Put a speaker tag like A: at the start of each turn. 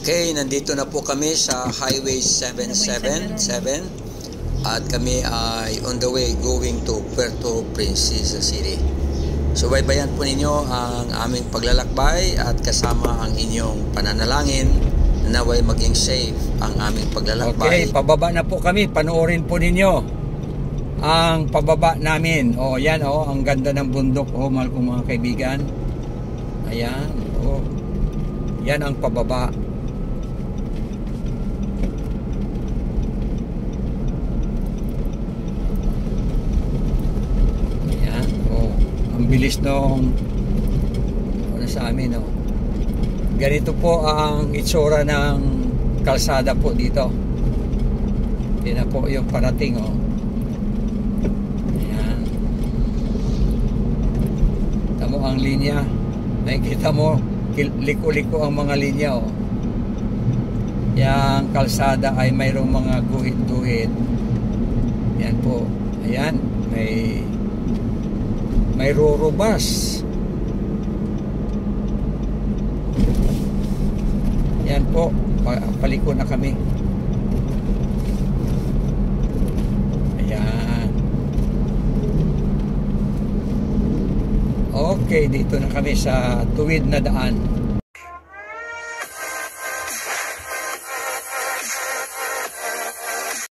A: Okay, nandito na po kami sa Highway 777 at kami ay on the way going to Puerto Princesa City. So baybayan po ninyo ang aming paglalakbay at kasama ang inyong pananalangin na naway maging safe ang aming paglalakbay.
B: Okay, pababa na po kami. Panoorin po ninyo ang pababa namin. Oh, yan oh, ang ganda ng bundok oh, mahal kong mga kaibigan. Ayan, oh. Yan ang pababa. Ayan, oh. Ang bilis nung ano sa amin, oh. Ganito po ang itsura ng kalsada po dito. Yan na po yung parating, oh. Ayan. Tamo ang linya. Nakikita mo, liko-liko ang mga linya, oh. Yang kalsada ay mayroong mga guhit-guhit. Yan po. Ayan, may rurubas. Yan po, paliko na kami. Ayan. Okay, dito na kami sa tuwid na daan.